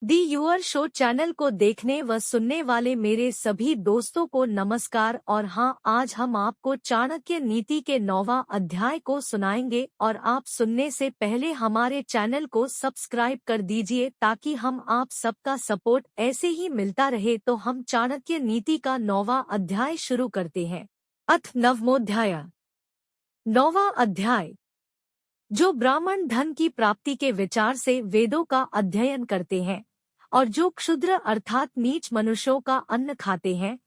The your show channel को देखने व सुनने वाले मेरे सभी दोस्तों को नमस्कार। और हाँ, आज हम आपको चाणक्य नीति के 9वां अध्याय को सुनाएंगे और आप सुनने से पहले हमारे चैनल को सब्सक्राइब कर दीजिए ताकि हम आप सबका सपोर्ट ऐसे ही मिलता रहे। तो हम चाणक्य नीति का 9वां अध्याय शुरू करते हैं। अथ नवमोध्याय। 9वां अध्याय। जो ब्राह्मण धन की प्राप्ति के विचार से वेदों का अध्ययन करते हैं और जो क्षुद्र अर्थात नीच मनुष्यों का अन्न खाते हैं,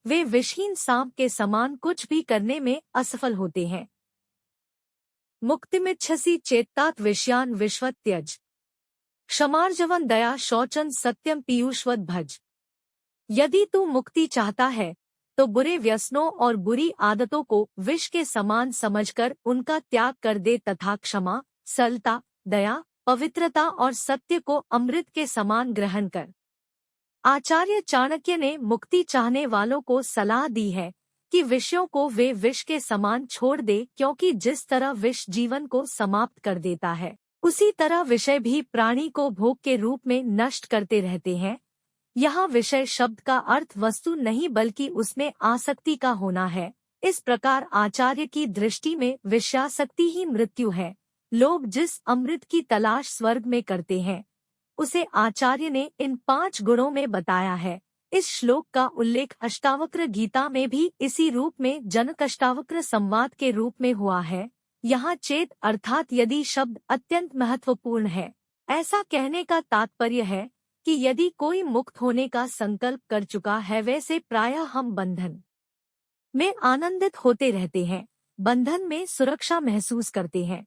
वे विषहीन सांप के समान कुछ भी करने में असफल होते हैं। मुक्तिमिच्छसि चेत्तात विषयान विश्वत त्यज, क्षमार्जवन दया शौचन सत्यम पीयूषवत भज। यदि तू मुक्ति चाहता है तो बुरे व्यसनों और बुरी आदतों को विष के समान समझकर उनका त्याग कर दे तथा क्षमा, सरलता, दया, पवित्रता और सत्य को अमृत के समान ग्रहण कर। आचार्य चाणक्य ने मुक्ति चाहने वालों को सलाह दी है कि विषयों को वे विष के समान छोड़ दे, क्योंकि जिस तरह विष जीवन को समाप्त कर देता है, उसी तरह विषय भी प्राणी को भोग के रूप में नष्ट करते रहते हैं। यहाँ विषय शब्द का अर्थ वस्तु नहीं बल्कि उसमें आसक्ति का होना है। इस प्रकार आचार्य की दृष्टि में विषयासक्ति ही मृत्यु है। लोग जिस अमृत की तलाश स्वर्ग में करते हैं, उसे आचार्य ने इन 5 गुणों में बताया है। इस श्लोक का उल्लेख अष्टावक्र गीता में भी इसी रूप में जनक-अष्टावक्र संवाद के रूप में हुआ है। यहाँ चेत अर्थात यदि शब्द अत्यंत महत्वपूर्ण है। ऐसा कहने का तात्पर्य है कि यदि कोई मुक्त होने का संकल्प कर चुका है, वैसे प्रायः हम बंधन में आनंदित होते रहते हैं, बंधन में सुरक्षा महसूस करते हैं।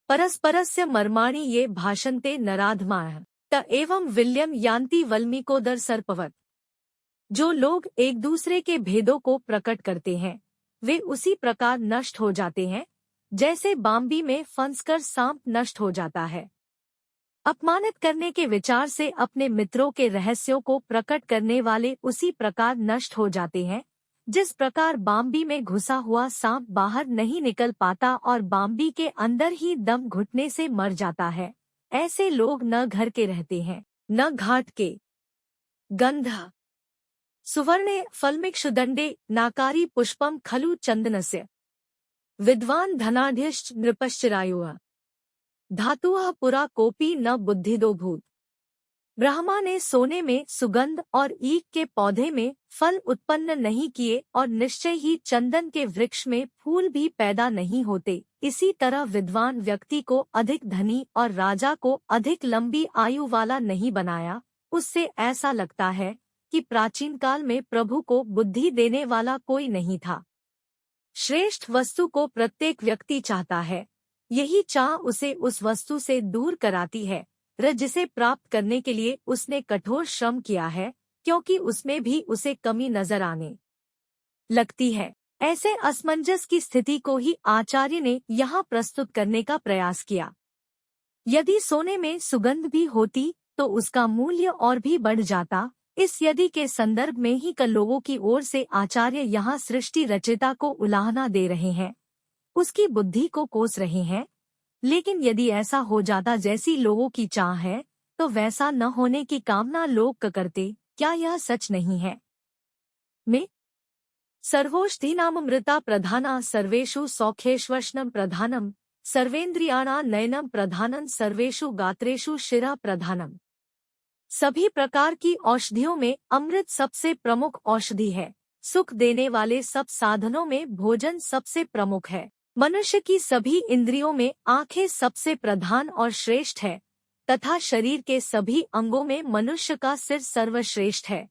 परस्परस्य मर्माणि ये भाषन्ते नराधमाः त एवं विल्यम यान्ति वल्मीकोदर सर्पवत्। जो लोग एक दूसरे के भेदों को प्रकट करते हैं, वे उसी प्रकार नष्ट हो जाते हैं जैसे बाम्बी में फंसकर सांप नष्ट हो जाता है। अपमानित करने के विचार से अपने मित्रों के रहस्यों को प्रकट करने वाले उसी प्रकार नष्ट हो जाते हैं जिस प्रकार बाम्बी में घुसा हुआ सांप बाहर नहीं निकल पाता और बाम्बी के अंदर ही दम घुटने से मर जाता है। ऐसे लोग न घर के रहते हैं न घाट के। गंध सुवर्णे फलमिक्षुदंडे नाकारी पुष्पम खलु चंदनस्य, विद्वान धनाढ्यश्च नृपश्चिरायुः, धातुः पुरा कोपी न बुद्धिदो भूत। ब्रह्मा ने सोने में सुगंध और ईख के पौधे में फल उत्पन्न नहीं किए और निश्चय ही चंदन के वृक्ष में फूल भी पैदा नहीं होते। इसी तरह विद्वान व्यक्ति को अधिक धनी और राजा को अधिक लंबी आयु वाला नहीं बनाया। उससे ऐसा लगता है कि प्राचीन काल में प्रभु को बुद्धि देने वाला कोई नहीं था। श्रेष्ठ वस्तु को प्रत्येक व्यक्ति चाहता है, यही चाह उसे उस वस्तु से दूर कराती है जिसे प्राप्त करने के लिए उसने कठोर श्रम किया है, क्योंकि उसमें भी उसे कमी नजर आने लगती है। ऐसे असमंजस की स्थिति को ही आचार्य ने यहाँ प्रस्तुत करने का प्रयास किया। यदि सोने में सुगंध भी होती तो उसका मूल्य और भी बढ़ जाता। इस यदि के संदर्भ में ही कल लोगों की ओर से आचार्य यहाँ सृष्टि रचयिता को उलाहना दे रहे हैं, उसकी बुद्धि को कोस रहे हैं। लेकिन यदि ऐसा हो जाता जैसी लोगों की चाह है, तो वैसा न होने की कामना लोग करते। क्या यह सच नहीं है? में सर्वोषधीनामृता प्रधाना सर्वेषु सौख्येष्वशनम प्रधानम, सर्वेन्द्रियाणा नयनम प्रधानम, सर्वेषु गात्रेषु शिरा प्रधानम। सभी प्रकार की औषधियों में अमृत सबसे प्रमुख औषधि है। सुख देने वाले सब साधनों में भोजन सबसे प्रमुख है। मनुष्य की सभी इंद्रियों में आंखें सबसे प्रधान और श्रेष्ठ है तथा शरीर के सभी अंगों में मनुष्य का सिर सर्वश्रेष्ठ है।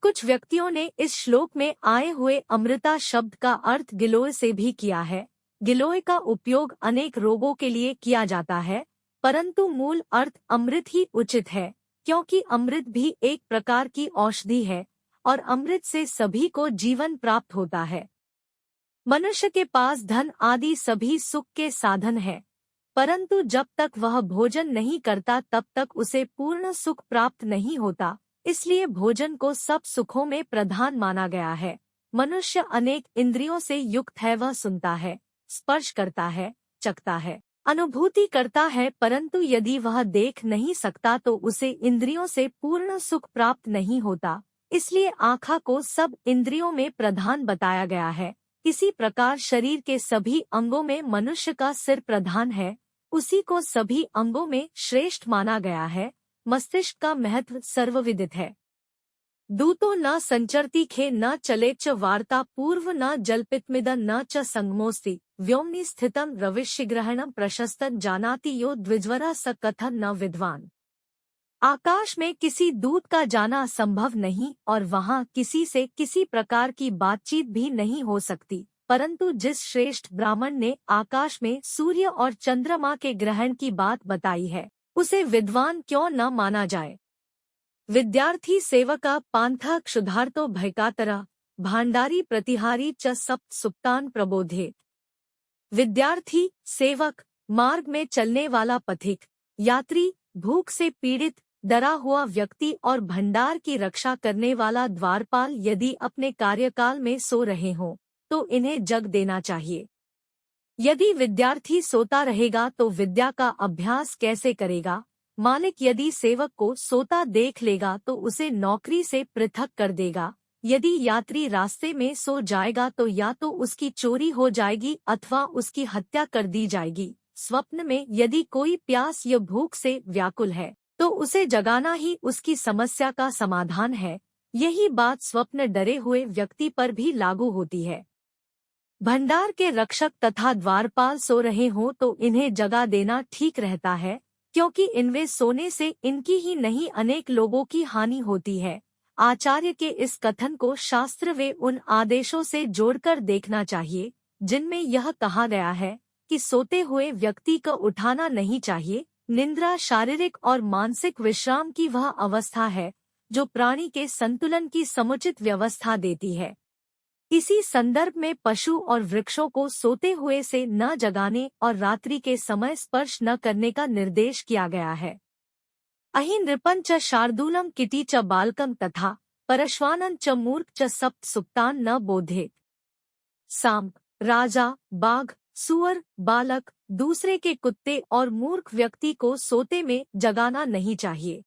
कुछ व्यक्तियों ने इस श्लोक में आए हुए अमृता शब्द का अर्थ गिलोय से भी किया है। गिलोय का उपयोग अनेक रोगों के लिए किया जाता है, परंतु मूल अर्थ अमृत ही उचित है, क्योंकि अमृत भी एक प्रकार की औषधि है और अमृत से सभी को जीवन प्राप्त होता है। मनुष्य के पास धन आदि सभी सुख के साधन है, परंतु जब तक वह भोजन नहीं करता तब तक उसे पूर्ण सुख प्राप्त नहीं होता। इसलिए भोजन को सब सुखों में प्रधान माना गया है। मनुष्य अनेक इंद्रियों से युक्त है। वह सुनता है, स्पर्श करता है, चखता है, अनुभूति करता है, परंतु यदि वह देख नहीं सकता तो उसे इंद्रियों से पूर्ण सुख प्राप्त नहीं होता। इसलिए आँखा को सब इंद्रियों में प्रधान बताया गया है। इसी प्रकार शरीर के सभी अंगों में मनुष्य का सिर प्रधान है, उसी को सभी अंगों में श्रेष्ठ माना गया है। मस्तिष्क का महत्व सर्वविदित है। दूतो न संचरति खे न चले च वार्ता पूर्व न जल्पितमिदं न च संगमोस्ति व्योमनि स्थितं रविशिग्रहणं प्रशस्तं जानाति यो द्विज्वरः स कथं न विद्वान्। आकाश में किसी दूत का जाना संभव नहीं और वहाँ किसी से किसी प्रकार की बातचीत भी नहीं हो सकती, परंतु जिस श्रेष्ठ ब्राह्मण ने आकाश में सूर्य और चंद्रमा के ग्रहण की बात बताई है, उसे विद्वान क्यों न माना जाए। विद्यार्थी सेवका पांथा क्षुधार्तो भयकातरा भांडारी प्रतिहारी च सप्त सुप्तान प्रबोधेत। विद्यार्थी, सेवक, मार्ग में चलने वाला पथिक, यात्री, भूख से पीड़ित, डरा हुआ व्यक्ति और भंडार की रक्षा करने वाला द्वारपाल यदि अपने कार्यकाल में सो रहे हों तो इन्हें जग देना चाहिए। यदि विद्यार्थी सोता रहेगा तो विद्या का अभ्यास कैसे करेगा। मालिक यदि सेवक को सोता देख लेगा तो उसे नौकरी से पृथक कर देगा। यदि यात्री रास्ते में सो जाएगा तो या तो उसकी चोरी हो जाएगी अथवा उसकी हत्या कर दी जाएगी। स्वप्न में यदि कोई प्यास या भूख से व्याकुल है तो उसे जगाना ही उसकी समस्या का समाधान है। यही बात स्वप्न डरे हुए व्यक्ति पर भी लागू होती है। भंडार के रक्षक तथा द्वारपाल सो रहे हों तो इन्हें जगा देना ठीक रहता है, क्योंकि इनमें सोने से इनकी ही नहीं अनेक लोगों की हानि होती है। आचार्य के इस कथन को शास्त्र वे उन आदेशों से जोड़कर देखना चाहिए जिनमें यह कहा गया है कि सोते हुए व्यक्ति को उठाना नहीं चाहिए। निद्रा शारीरिक और मानसिक विश्राम की वह अवस्था है जो प्राणी के संतुलन की समुचित व्यवस्था देती है। इसी संदर्भ में पशु और वृक्षों को सोते हुए से न जगाने और रात्रि के समय स्पर्श न करने का निर्देश किया गया है। अहि नृपं च शार्दूलम किटी च बालकं तथा परश्वानं च मूर्ख च सप्त सुप्तान न बोधेत। सांप, राजा, बाघ, सुअर, बालक, दूसरे के कुत्ते और मूर्ख व्यक्ति को सोते में जगाना नहीं चाहिए।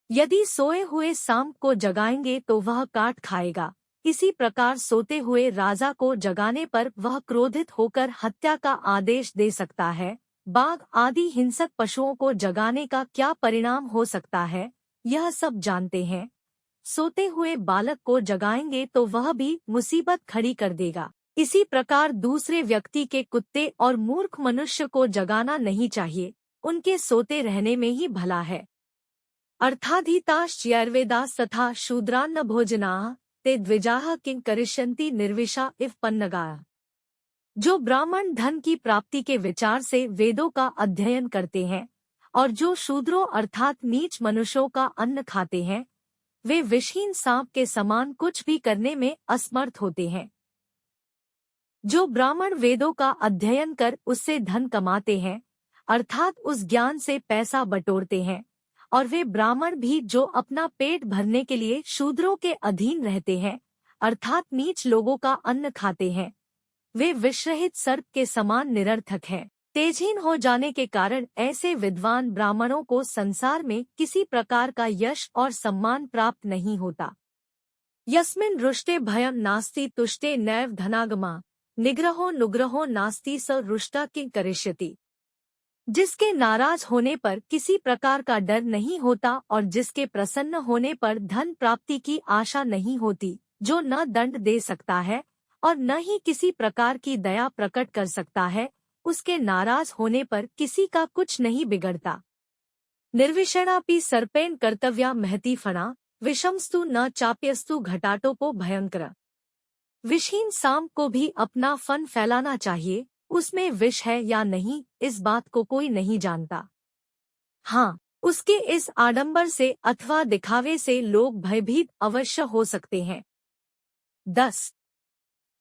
यदि सोए हुए सांप को जगाएंगे तो वह काट खाएगा। इसी प्रकार सोते हुए राजा को जगाने पर वह क्रोधित होकर हत्या का आदेश दे सकता है। बाघ आदि हिंसक पशुओं को जगाने का क्या परिणाम हो सकता है, यह सब जानते हैं। सोते हुए बालक को जगाएंगे तो वह भी मुसीबत खड़ी कर देगा। इसी प्रकार दूसरे व्यक्ति के कुत्ते और मूर्ख मनुष्य को जगाना नहीं चाहिए, उनके सोते रहने में ही भला है। अर्थाधीताश्चैर्वेदास् तथा शूद्रान्न भोजनाः ते द्विजाः किं करिष्यन्ति निर्विशा इव पन्नगाः। जो ब्राह्मण धन की प्राप्ति के विचार से वेदों का अध्ययन करते हैं और जो शूद्रों अर्थात नीच मनुष्यों का अन्न खाते हैं, वे विषहीन सांप के समान कुछ भी करने में असमर्थ होते हैं। जो ब्राह्मण वेदों का अध्ययन कर उससे धन कमाते हैं अर्थात उस ज्ञान से पैसा बटोरते हैं, और वे ब्राह्मण भी जो अपना पेट भरने के लिए शूद्रों के अधीन रहते हैं अर्थात नीच लोगों का अन्न खाते हैं, वे विषरहित सर्प के समान निरर्थक हैं। तेजहीन हो जाने के कारण ऐसे विद्वान ब्राह्मणों को संसार में किसी प्रकार का यश और सम्मान प्राप्त नहीं होता। यस्मिन् रुष्टे भयं नास्ति तुष्टे नैव धनागमा निग्रहो नुग्रहो नास्ति स रुष्टा किं करिष्यति। जिसके नाराज होने पर किसी प्रकार का डर नहीं होता और जिसके प्रसन्न होने पर धन प्राप्ति की आशा नहीं होती, जो न दंड दे सकता है और न ही किसी प्रकार की दया प्रकट कर सकता है, उसके नाराज होने पर किसी का कुछ नहीं बिगड़ता। निर्विषणापि सर्पेण कर्तव्या महती फणा विषमस्तु न चाप्यस्तु घटाटोपो भयंकर। विषहीन सांप को भी अपना फन फैलाना चाहिए, उसमें विष है या नहीं इस बात को कोई नहीं जानता। हाँ, उसके इस आडंबर से अथवा दिखावे से लोग भयभीत अवश्य हो सकते हैं। 10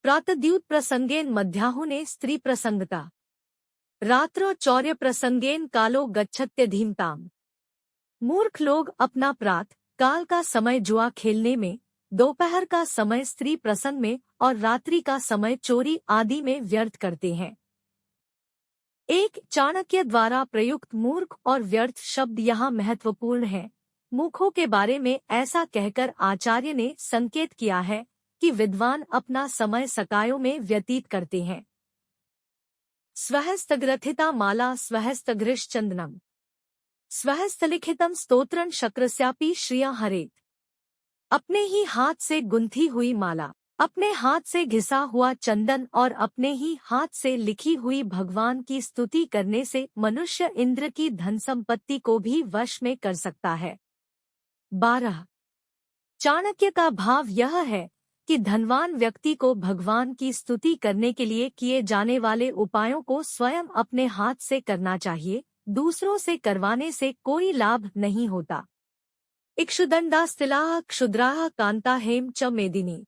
प्रातद्युत प्रसंगेन मध्याहुने स्त्री प्रसंगता रात्रो चौर्य प्रसंगेन कालो गच्छत्यधीमताम। मूर्ख लोग अपना प्रात काल का समय जुआ खेलने में, दोपहर का समय स्त्री प्रसंग में और रात्रि का समय चोरी आदि में व्यर्थ करते हैं। एक चाणक्य द्वारा प्रयुक्त मूर्ख और व्यर्थ शब्द यहाँ महत्वपूर्ण है। मूर्खों के बारे में ऐसा कहकर आचार्य ने संकेत किया है कि विद्वान अपना समय सकायों में व्यतीत करते हैं। स्वहस्तग्रथिता माला स्वहस्तगृश चंदनम स्वहस्तलिखितम स्तोत्रं शक्रस्यापि श्रिया हरेत। अपने ही हाथ से गुंथी हुई माला, अपने हाथ से घिसा हुआ चंदन और अपने ही हाथ से लिखी हुई भगवान की स्तुति करने से मनुष्य इंद्र की धन संपत्ति को भी वश में कर सकता है। 12 चाणक्य का भाव यह है कि धनवान व्यक्ति को भगवान की स्तुति करने के लिए किए जाने वाले उपायों को स्वयं अपने हाथ से करना चाहिए, दूसरों से करवाने से कोई लाभ नहीं होता। इक्षुदंडास्तिलाः क्षुद्राः कांता हेम च मेदिनी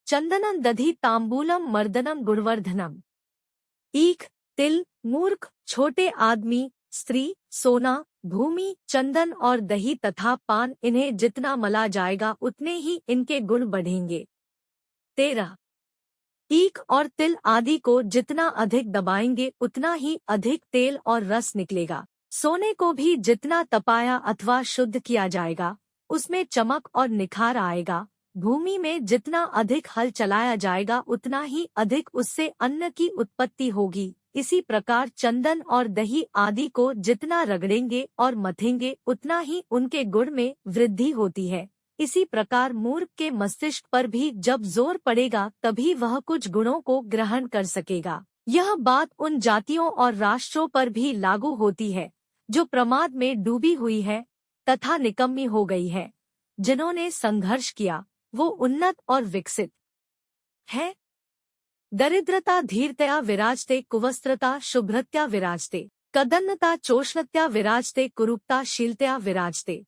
चंदनं दधि तांबूलम मर्दनम गुणवर्धनम। ईख, तिल, मूर्ख, छोटे आदमी, स्त्री, सोना, भूमि, चंदन और दही तथा पान, इन्हें जितना मला जाएगा उतने ही इनके गुण बढ़ेंगे। 13 ईख और तिल आदि को जितना अधिक दबाएंगे उतना ही अधिक तेल और रस निकलेगा। सोने को भी जितना तपाया अथवा शुद्ध किया जाएगा उसमें चमक और निखार आएगा। भूमि में जितना अधिक हल चलाया जाएगा उतना ही अधिक उससे अन्न की उत्पत्ति होगी। इसी प्रकार चंदन और दही आदि को जितना रगड़ेंगे और मथेंगे उतना ही उनके गुण में वृद्धि होती है। इसी प्रकार मूर्ख के मस्तिष्क पर भी जब जोर पड़ेगा तभी वह कुछ गुणों को ग्रहण कर सकेगा। यह बात उन जातियों और राष्ट्रों पर भी लागू होती है जो प्रमाद में डूबी हुई है तथा निकम्मी हो गई है। जिन्होंने संघर्ष किया वो उन्नत और विकसित है। दरिद्रता धीरतया विराजते, कुवस्त्रता शुभ्रत्या विराजते, कदन्नता चोष्णत्या विराजते, कुरूपता शीलतया विराजते।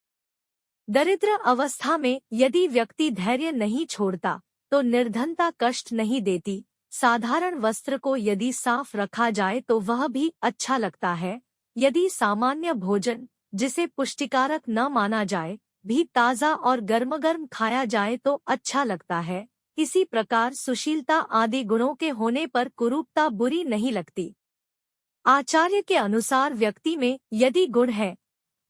दरिद्र अवस्था में यदि व्यक्ति धैर्य नहीं छोड़ता तो निर्धनता कष्ट नहीं देती। साधारण वस्त्र को यदि साफ रखा जाए तो वह भी अच्छा लगता है। यदि सामान्य भोजन जिसे पुष्टिकारक न माना जाए भी ताज़ा और गर्म खाया जाए तो अच्छा लगता है। इसी प्रकार सुशीलता आदि गुणों के होने पर कुरूपता बुरी नहीं लगती। आचार्य के अनुसार व्यक्ति में यदि गुण है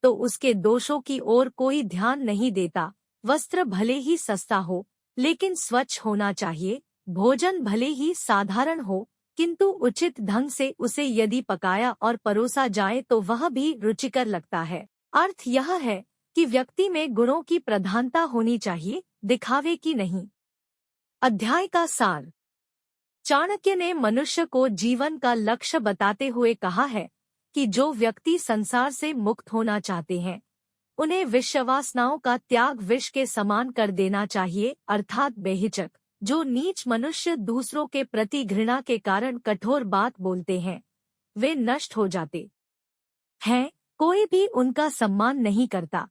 तो उसके दोषों की ओर कोई ध्यान नहीं देता। वस्त्र भले ही सस्ता हो लेकिन स्वच्छ होना चाहिए। भोजन भले ही साधारण हो किंतु उचित ढंग से उसे यदि पकाया और परोसा जाए तो वह भी रुचिकर लगता है। अर्थ यह है कि व्यक्ति में गुणों की प्रधानता होनी चाहिए, दिखावे की नहीं। अध्याय का सार। चाणक्य ने मनुष्य को जीवन का लक्ष्य बताते हुए कहा है कि जो व्यक्ति संसार से मुक्त होना चाहते हैं उन्हें विषयवासनाओं का त्याग विष के समान कर देना चाहिए, अर्थात बेहिचक। जो नीच मनुष्य दूसरों के प्रति घृणा के कारण कठोर बात बोलते हैं वे नष्ट हो जाते हैं, कोई भी उनका सम्मान नहीं करता।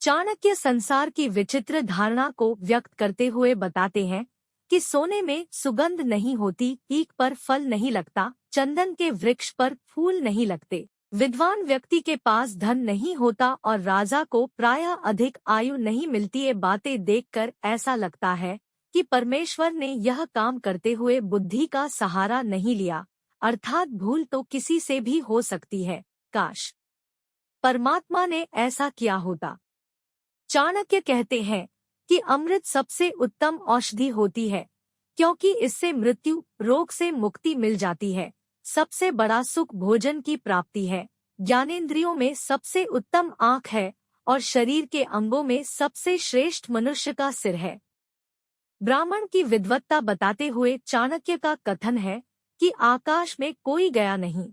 चाणक्य संसार की विचित्र धारणा को व्यक्त करते हुए बताते हैं कि सोने में सुगंध नहीं होती, ईख पर फल नहीं लगता, चंदन के वृक्ष पर फूल नहीं लगते, विद्वान व्यक्ति के पास धन नहीं होता और राजा को प्रायः अधिक आयु नहीं मिलती। ये बातें देखकर ऐसा लगता है कि परमेश्वर ने यह काम करते हुए बुद्धि का सहारा नहीं लिया, अर्थात भूल तो किसी से भी हो सकती है, काश परमात्मा ने ऐसा किया होता। चाणक्य कहते हैं कि अमृत सबसे उत्तम औषधि होती है क्योंकि इससे मृत्यु रोग से मुक्ति मिल जाती है। सबसे बड़ा सुख भोजन की प्राप्ति है। ज्ञानेंद्रियों में सबसे उत्तम आँख है और शरीर के अंगों में सबसे श्रेष्ठ मनुष्य का सिर है। ब्राह्मण की विद्वत्ता बताते हुए चाणक्य का कथन है कि आकाश में कोई गया नहीं,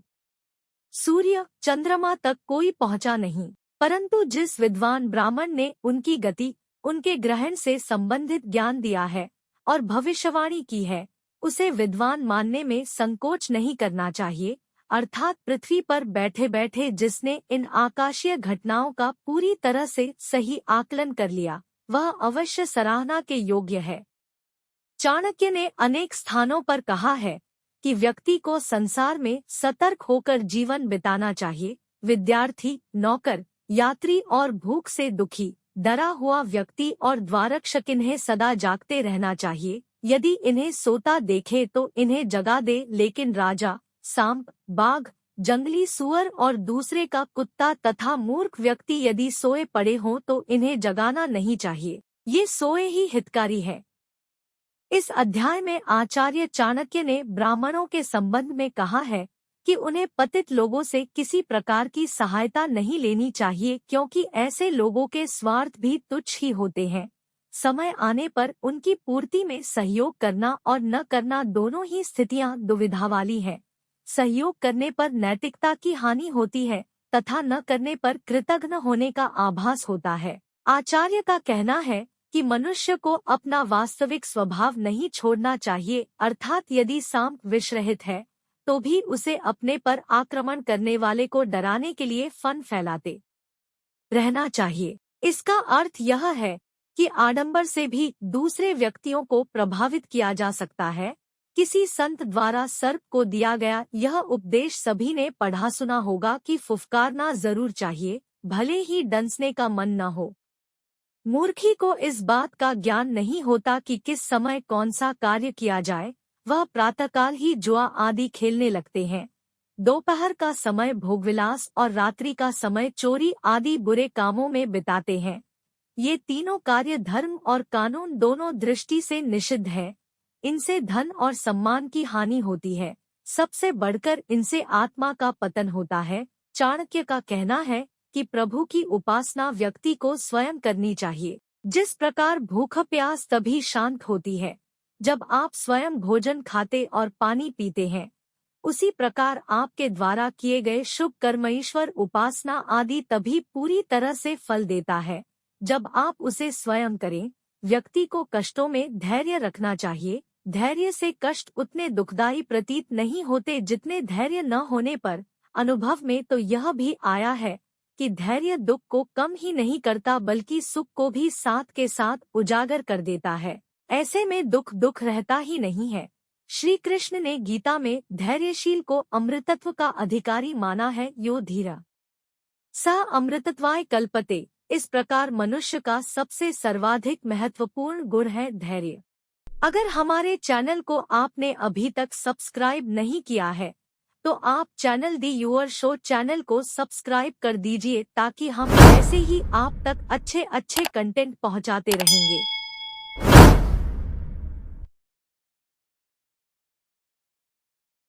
सूर्य चंद्रमा तक कोई पहुंचा नहीं, परंतु जिस विद्वान ब्राह्मण ने उनकी गति, उनके ग्रहण से संबंधित ज्ञान दिया है और भविष्यवाणी की है उसे विद्वान मानने में संकोच नहीं करना चाहिए। अर्थात पृथ्वी पर बैठे बैठे जिसने इन आकाशीय घटनाओं का पूरी तरह से सही आकलन कर लिया वह अवश्य सराहना के योग्य है। चाणक्य ने अनेक स्थानों पर कहा है कि व्यक्ति को संसार में सतर्क होकर जीवन बिताना चाहिए। विद्यार्थी, नौकर, यात्री और भूख से दुखी, डरा हुआ व्यक्ति और द्वारक्षक इन्हें सदा जागते रहना चाहिए। यदि इन्हें सोता देखे तो इन्हें जगा दे, लेकिन राजा, सांप, बाघ, जंगली सुअर और दूसरे का कुत्ता तथा मूर्ख व्यक्ति यदि सोए पड़े हों तो इन्हें जगाना नहीं चाहिए, ये सोए ही हितकारी है। इस अध्याय में आचार्य चाणक्य ने ब्राह्मणों के संबंध में कहा है कि उन्हें पतित लोगों से किसी प्रकार की सहायता नहीं लेनी चाहिए, क्योंकि ऐसे लोगों के स्वार्थ भी तुच्छ ही होते हैं। समय आने पर उनकी पूर्ति में सहयोग करना और न करना दोनों ही स्थितियां दुविधा वाली हैं। सहयोग करने पर नैतिकता की हानि होती है तथा न करने पर कृतघ्न होने का आभास होता है। आचार्य का कहना है कि मनुष्य को अपना वास्तविक स्वभाव नहीं छोड़ना चाहिए, अर्थात यदि सांप विषरहित है तो भी उसे अपने पर आक्रमण करने वाले को डराने के लिए फन फैलाते रहना चाहिए। इसका अर्थ यह है कि आडंबर से भी दूसरे व्यक्तियों को प्रभावित किया जा सकता है। किसी संत द्वारा सर्प को दिया गया यह उपदेश सभी ने पढ़ा सुना होगा कि फुफकारना जरूर चाहिए, भले ही डंसने का मन न हो। मूर्खी को इस बात का ज्ञान नहीं होता कि किस समय कौन सा कार्य किया जाए, वह प्रातःकाल ही जुआ आदि खेलने लगते हैं। दोपहर का समय भोगविलास और रात्रि का समय चोरी आदि बुरे कामों में बिताते हैं। ये तीनों कार्य धर्म और कानून दोनों दृष्टि से निषिद्ध है। इनसे धन और सम्मान की हानि होती है, सबसे बढ़कर इनसे आत्मा का पतन होता है। चाणक्य का कहना है कि प्रभु की उपासना व्यक्ति को स्वयं करनी चाहिए। जिस प्रकार भूख प्यास तभी शांत होती है जब आप स्वयं भोजन खाते और पानी पीते हैं, उसी प्रकार आपके द्वारा किए गए शुभ कर्म ईश्वर उपासना आदि तभी पूरी तरह से फल देता है जब आप उसे स्वयं करें। व्यक्ति को कष्टों में धैर्य रखना चाहिए। धैर्य से कष्ट उतने दुखदायी प्रतीत नहीं होते जितने धैर्य न होने पर। अनुभव में तो यह भी आया है कि धैर्य दुख को कम ही नहीं करता बल्कि सुख को भी साथ के साथ उजागर कर देता है। ऐसे में दुख रहता ही नहीं है। श्री कृष्ण ने गीता में धैर्यशील को अमृतत्व का अधिकारी माना है। यो धीरा स अमृतत्वाय कल्पते। इस प्रकार मनुष्य का सबसे सर्वाधिक महत्वपूर्ण गुण है धैर्य। अगर हमारे चैनल को आपने अभी तक सब्सक्राइब नहीं किया है तो आप channel the your show channel को सब्सक्राइब कर दीजिए ताकि हम ऐसे ही आप तक अच्छे कंटेंट पहुंचाते रहेंगे।